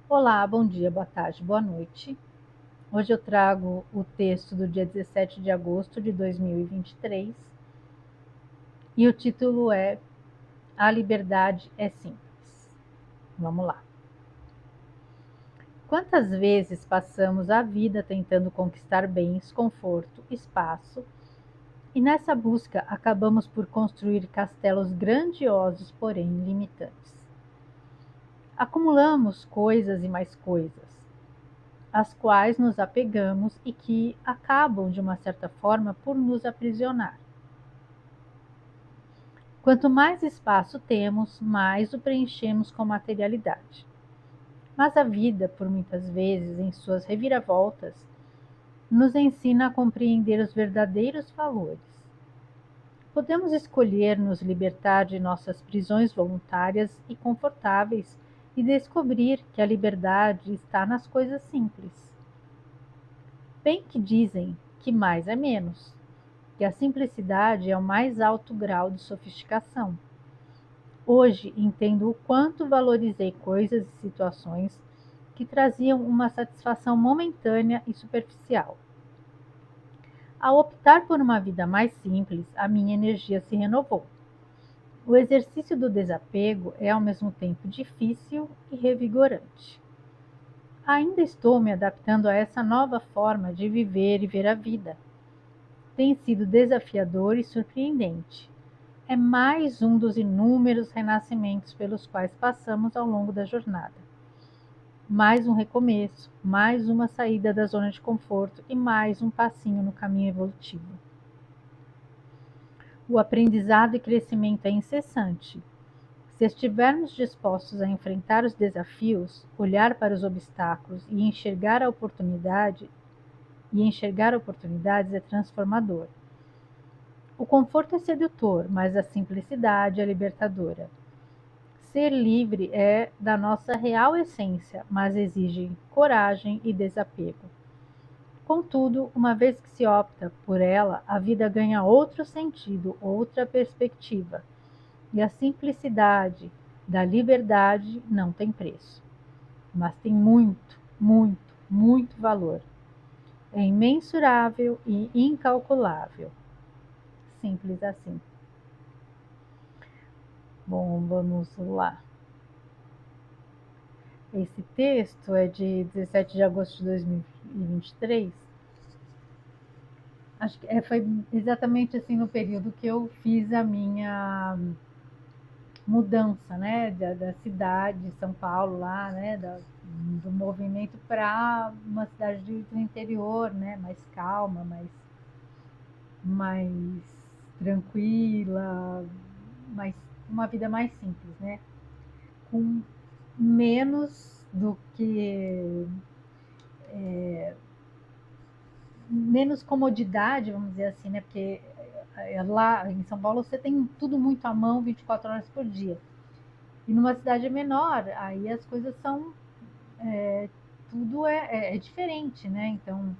Olá, bom dia, boa tarde, boa noite. Hoje eu trago o texto do dia 17 de agosto de 2023 e o título é A Liberdade é Simples. Vamos lá. Quantas vezes passamos a vida tentando conquistar bens, conforto, espaço e nessa busca acabamos por construir castelos grandiosos, porém limitantes. Acumulamos coisas e mais coisas, às quais nos apegamos e que acabam, de uma certa forma, por nos aprisionar. Quanto mais espaço temos, mais o preenchemos com materialidade. Mas a vida, por muitas vezes, em suas reviravoltas, nos ensina a compreender os verdadeiros valores. Podemos escolher nos libertar de nossas prisões voluntárias e confortáveis e descobrir que a liberdade está nas coisas simples. Bem que dizem que mais é menos, que a simplicidade é o mais alto grau de sofisticação. Hoje entendo o quanto valorizei coisas e situações que traziam uma satisfação momentânea e superficial. Ao optar por uma vida mais simples, a minha energia se renovou. O exercício do desapego é ao mesmo tempo difícil e revigorante. Ainda estou me adaptando a essa nova forma de viver e ver a vida. Tem sido desafiador e surpreendente. É mais um dos inúmeros renascimentos pelos quais passamos ao longo da jornada. Mais um recomeço, mais uma saída da zona de conforto e mais um passinho no caminho evolutivo. O aprendizado e crescimento é incessante. Se estivermos dispostos a enfrentar os desafios, olhar para os obstáculos e enxergar oportunidades é transformador. O conforto é sedutor, mas a simplicidade é libertadora. Ser livre é da nossa real essência, mas exige coragem e desapego. Contudo, uma vez que se opta por ela, a vida ganha outro sentido, outra perspectiva. E a simplicidade da liberdade não tem preço, mas tem muito, muito, muito valor. É imensurável e incalculável. Simples assim. Bom, vamos lá. Esse texto é de 17 de agosto de 2023. Acho que foi exatamente assim no período que eu fiz a minha mudança, né, da cidade de São Paulo lá, né, do movimento para uma cidade do interior, né, mais calma, mais tranquila, mais uma vida mais simples, né, com menos do que menos comodidade, vamos dizer assim, né? Porque lá em São Paulo você tem tudo muito à mão 24 horas por dia. E numa cidade menor, aí as coisas são. Tudo é diferente, né? Então,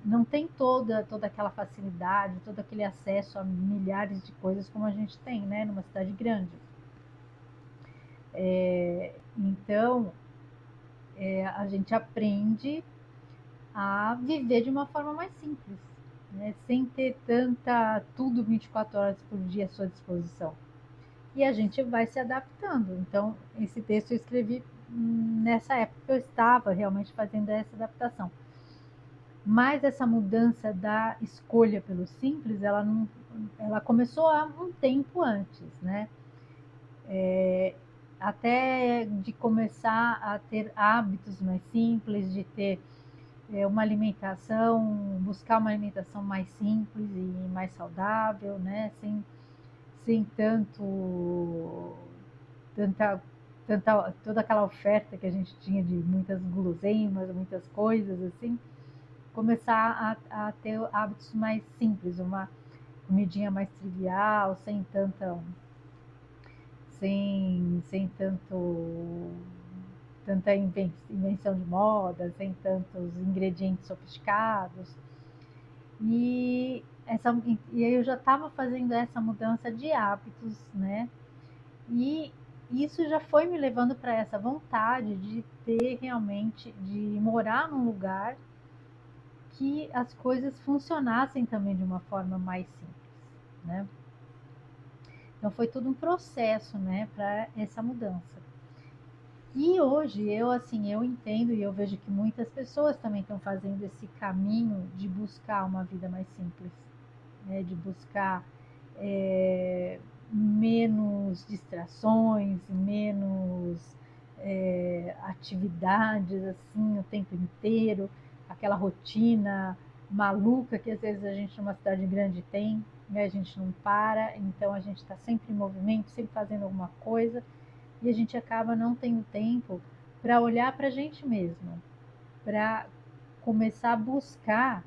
não tem toda aquela facilidade, todo aquele acesso a milhares de coisas como a gente tem, né? Numa cidade grande. Então, a gente aprende a viver de uma forma mais simples, né? Sem ter tudo 24 horas por dia à sua disposição. E a gente vai se adaptando. Então, esse texto eu escrevi nessa época que eu estava realmente fazendo essa adaptação. Mas essa mudança da escolha pelo simples, ela começou há um tempo antes, né? Até de começar a ter hábitos mais simples, de ter uma alimentação, buscar uma alimentação mais simples e mais saudável, né? Sem tanta, toda aquela oferta que a gente tinha de muitas guloseimas, muitas coisas assim, começar a ter hábitos mais simples, uma comidinha mais trivial, sem tanta invenção de moda, sem tantos ingredientes sofisticados. E, e aí eu já estava fazendo essa mudança de hábitos, né? E isso já foi me levando para essa vontade de ter realmente, de morar num lugar que as coisas funcionassem também de uma forma mais simples, né? Então foi tudo um processo, né, para essa mudança. E hoje eu assim, eu entendo e eu vejo que muitas pessoas também estão fazendo esse caminho de buscar uma vida mais simples, né, de buscar menos distrações, menos atividades assim o tempo inteiro, aquela rotina maluca que às vezes a gente numa cidade grande tem, né? A gente não para, então a gente está sempre em movimento, sempre fazendo alguma coisa e a gente acaba não tendo tempo para olhar para a gente mesmo, para começar a buscar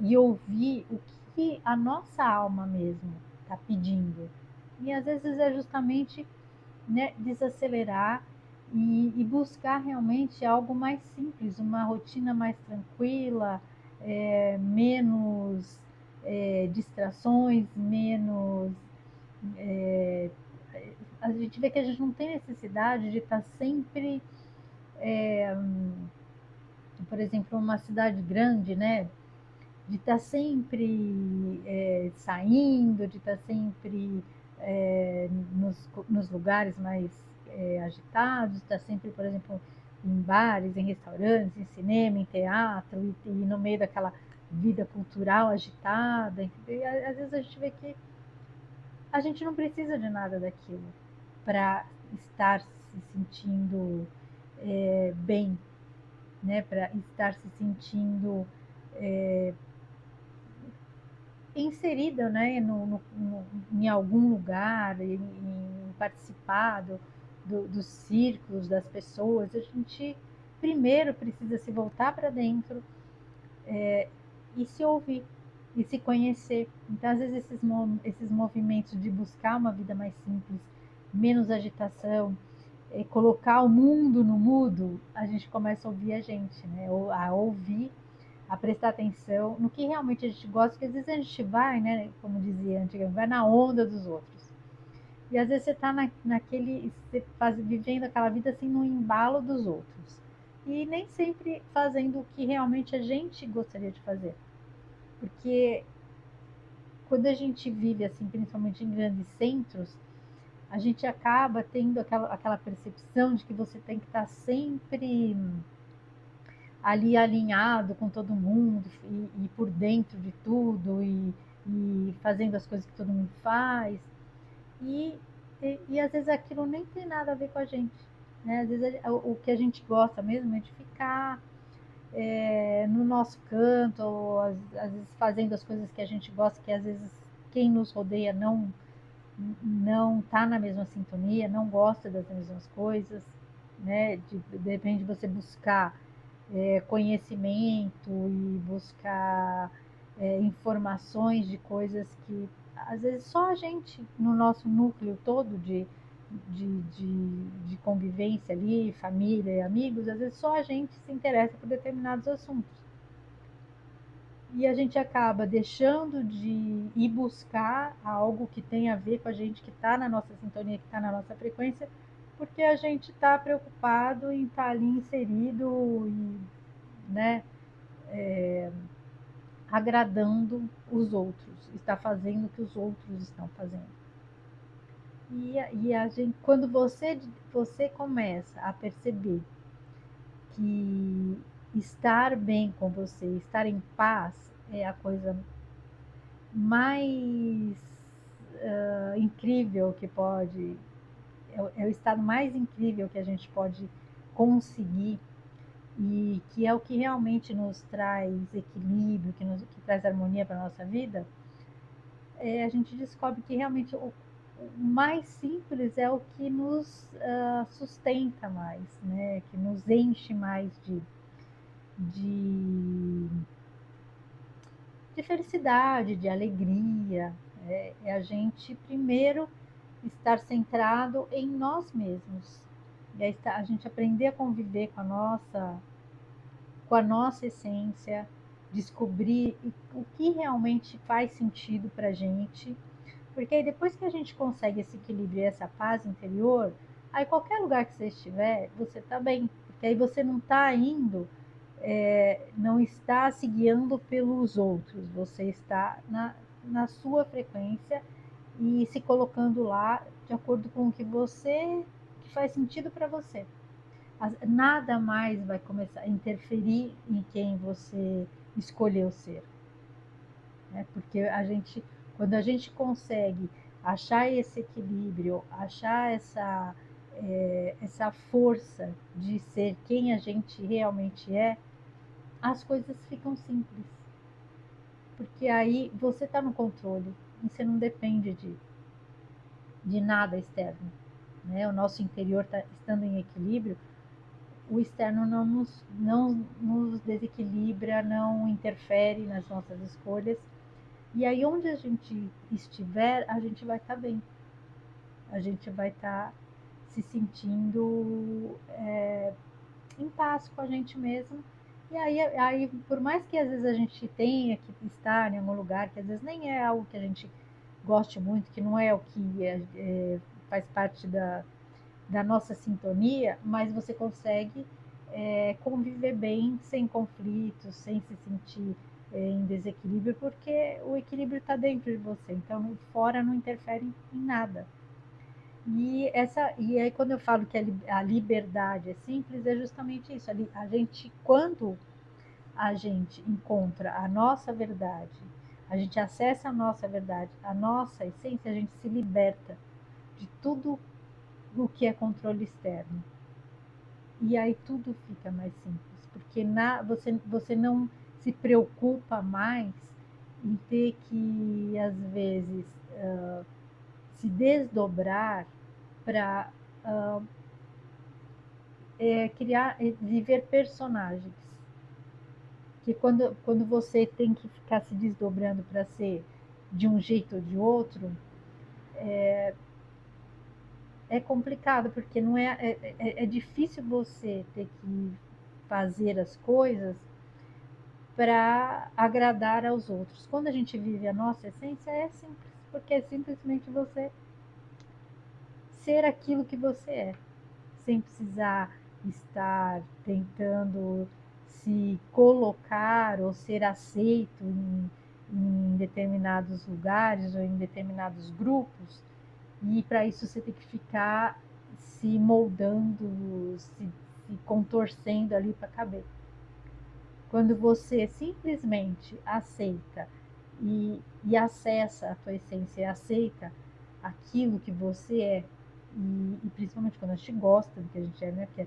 e ouvir o que a nossa alma mesmo está pedindo. E às vezes é justamente, né, desacelerar e buscar realmente algo mais simples, uma rotina mais tranquila, menos distrações, menos. é, a gente vê que a gente não tem necessidade de estar sempre, por exemplo, uma cidade grande, né? De estar sempre saindo, de estar sempre nos lugares mais agitados, estar sempre, por exemplo, em bares, em restaurantes, em cinema, em teatro, e no meio daquela vida cultural agitada. E, às vezes a gente vê que a gente não precisa de nada daquilo para estar se sentindo bem, né? Para estar se sentindo inserida, né, em algum lugar, em participar dos círculos das pessoas, a gente primeiro precisa se voltar para dentro e se ouvir e se conhecer. Então, às vezes, esses movimentos de buscar uma vida mais simples, menos agitação, colocar o mundo no mudo, a gente começa a ouvir a gente, né? Ou a ouvir, a prestar atenção no que realmente a gente gosta, porque às vezes a gente vai, né, como dizia antigamente, vai na onda dos outros. E às vezes você está naquele, vivendo aquela vida assim no embalo dos outros. E nem sempre fazendo o que realmente a gente gostaria de fazer. Porque quando a gente vive assim, principalmente em grandes centros, a gente acaba tendo aquela percepção de que você tem que estar sempre ali alinhado com todo mundo e por dentro de tudo e fazendo as coisas que todo mundo faz. E, e às vezes aquilo nem tem nada a ver com a gente. Né? Às vezes o que a gente gosta mesmo é de ficar no nosso canto, ou às vezes fazendo as coisas que a gente gosta, que às vezes quem nos rodeia não está na mesma sintonia, não gosta das mesmas coisas, né? De repente você buscar conhecimento e buscar informações de coisas que às vezes só a gente, no nosso núcleo todo de convivência ali, família e amigos, às vezes só a gente se interessa por determinados assuntos. E a gente acaba deixando de ir buscar algo que tem a ver com a gente, que está na nossa sintonia, que está na nossa frequência, porque a gente está preocupado em estar ali inserido e, né, agradando os outros, está fazendo o que os outros estão fazendo. E a gente, quando você começa a perceber que estar bem com você, estar em paz é a coisa mais incrível que pode, é o estado mais incrível que a gente pode conseguir e que é o que realmente nos traz equilíbrio, que traz harmonia para a nossa vida, a gente descobre que realmente o mais simples é o que nos sustenta mais, né? Que nos enche mais de, de felicidade, de alegria. É a gente primeiro estar centrado em nós mesmos. E aí a gente aprender a conviver com a nossa essência, descobrir o que realmente faz sentido para a gente, porque aí depois que a gente consegue esse equilíbrio e essa paz interior, Aí qualquer lugar que você estiver, você está bem, porque aí você não está indo, não está se guiando pelos outros, você está na sua frequência e se colocando lá de acordo com o que faz sentido para você. Nada mais vai começar a interferir em quem você escolheu ser, né? Porque quando a gente consegue achar esse equilíbrio, achar essa força de ser quem a gente realmente é, as coisas ficam simples. Porque aí você está no controle e você não depende de nada externo, né? O nosso interior estando em equilíbrio, o externo não nos desequilibra, não interfere nas nossas escolhas. E aí, onde a gente estiver, a gente vai estar bem. A gente vai estar se sentindo em paz com a gente mesmo. E aí, por mais que às vezes a gente tenha que estar em algum lugar, que às vezes nem é algo que a gente goste muito, que não é o que faz parte da nossa sintonia, mas você consegue conviver bem, sem conflitos, sem se sentir em desequilíbrio, porque o equilíbrio está dentro de você, então fora não interfere em nada. E aí quando eu falo que a liberdade é simples, é justamente isso. Quando a gente encontra a nossa verdade, a gente acessa a nossa verdade, a nossa essência, a gente se liberta de tudo o que é controle externo. E aí tudo fica mais simples, porque você não se preocupa mais em ter que, às vezes, se desdobrar para viver personagens. Que quando você tem que ficar se desdobrando para ser de um jeito ou de outro, é complicado, porque não é difícil você ter que fazer as coisas para agradar aos outros. Quando a gente vive a nossa essência, é simples, porque é simplesmente você ser aquilo que você é, sem precisar estar tentando se colocar ou ser aceito em determinados lugares ou em determinados grupos, e para isso você tem que ficar se moldando, se contorcendo ali para caber. Quando você simplesmente aceita e acessa a tua essência, aceita aquilo que você é, e principalmente quando a gente gosta do que a gente é, né? Porque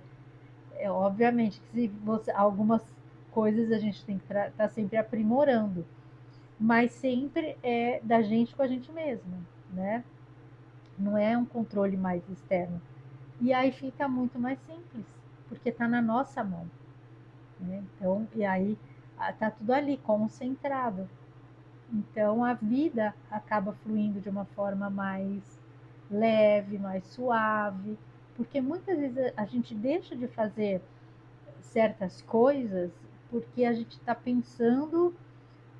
obviamente que algumas coisas a gente tem que estar sempre aprimorando, mas sempre é da gente com a gente mesma, né? Não é um controle mais externo. E aí fica muito mais simples, porque está na nossa mão, né? Então, e aí tá tudo ali concentrado. Então a vida acaba fluindo de uma forma mais leve, mais suave, porque muitas vezes a gente deixa de fazer certas coisas porque a gente está pensando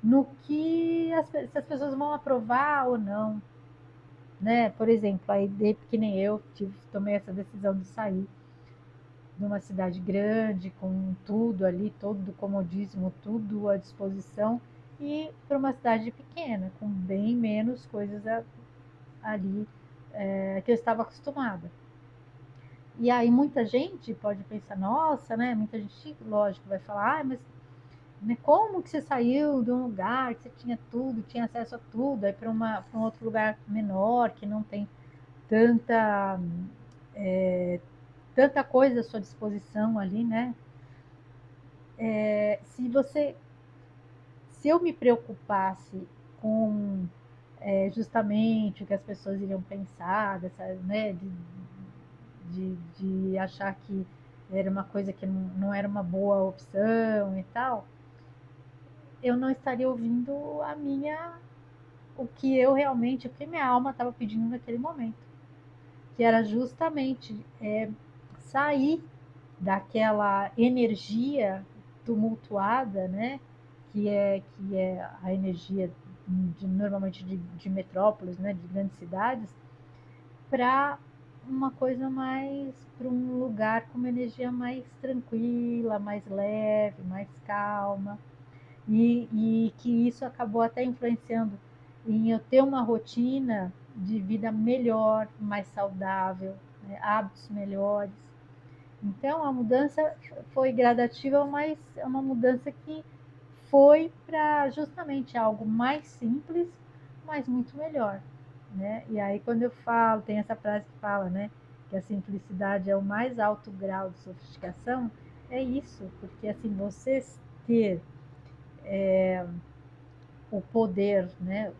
no que se as pessoas vão aprovar ou não, né? Por exemplo, aí que nem eu tomei essa decisão de sair numa cidade grande, com tudo ali, todo o comodismo, tudo à disposição, e para uma cidade pequena, com bem menos coisas ali que eu estava acostumada. E aí muita gente pode pensar, nossa, né? Muita gente, lógico, vai falar, mas né, como que você saiu de um lugar que você tinha tudo, tinha acesso a tudo, aí para um outro lugar menor, que não tem tanta, tanta coisa à sua disposição ali, né? Se eu me preocupasse com justamente o que as pessoas iriam pensar, né, de achar que era uma coisa que não era uma boa opção e tal, eu não estaria ouvindo o que eu realmente, o que minha alma estava pedindo naquele momento, que era justamente sair daquela energia tumultuada, né? Que é a energia normalmente de metrópoles, né? De grandes cidades, para uma coisa mais para um lugar com uma energia mais tranquila, mais leve, mais calma. E que isso acabou até influenciando em eu ter uma rotina de vida melhor, mais saudável, né? Hábitos melhores. Então a mudança foi gradativa, mas é uma mudança que foi para justamente algo mais simples, mas muito melhor, né? E aí quando eu falo, tem essa frase que fala, né, que a simplicidade é o mais alto grau de sofisticação, é isso, porque assim, você ter o poder, né,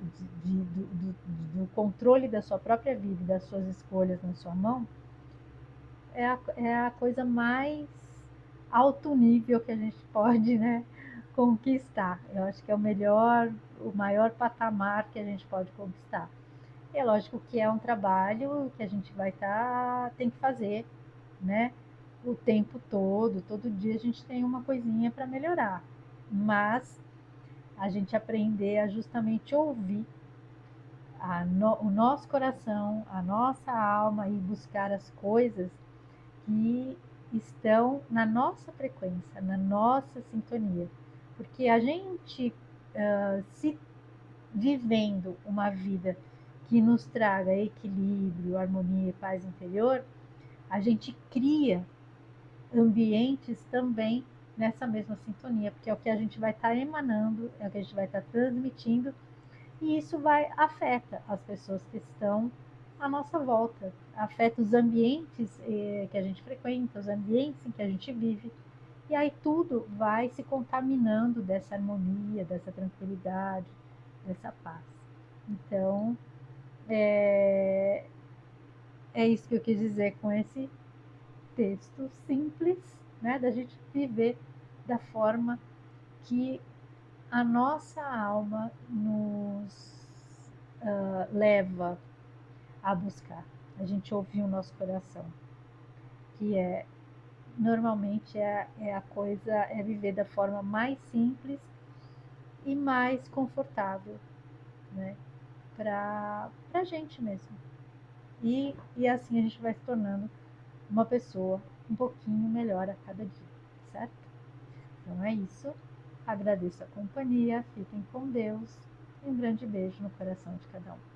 do controle da sua própria vida e das suas escolhas na sua mão, é a coisa mais alto nível que a gente pode, né, conquistar. Eu acho que é o maior patamar que a gente pode conquistar. E é lógico que é um trabalho que a gente tem que fazer, né, o tempo todo dia a gente tem uma coisinha para melhorar. Mas a gente aprender a justamente ouvir o nosso coração, a nossa alma e buscar as coisas que estão na nossa frequência, na nossa sintonia. Porque a gente se vivendo uma vida que nos traga equilíbrio, harmonia e paz interior, a gente cria ambientes também nessa mesma sintonia, porque é o que a gente vai estar emanando, é o que a gente vai estar transmitindo, e isso afeta as pessoas que estão à nossa volta, afeta os ambientes que a gente frequenta, os ambientes em que a gente vive, e aí tudo vai se contaminando dessa harmonia, dessa tranquilidade, dessa paz. Então, é, é isso que eu quis dizer com esse texto simples, né, da gente viver da forma que a nossa alma nos leva a buscar. A gente ouvir o nosso coração, que normalmente é a coisa, é viver da forma mais simples e mais confortável, né, para a gente mesmo. E assim a gente vai se tornando uma pessoa um pouquinho melhor a cada dia, certo? Então é isso. Agradeço a companhia, fiquem com Deus e um grande beijo no coração de cada um.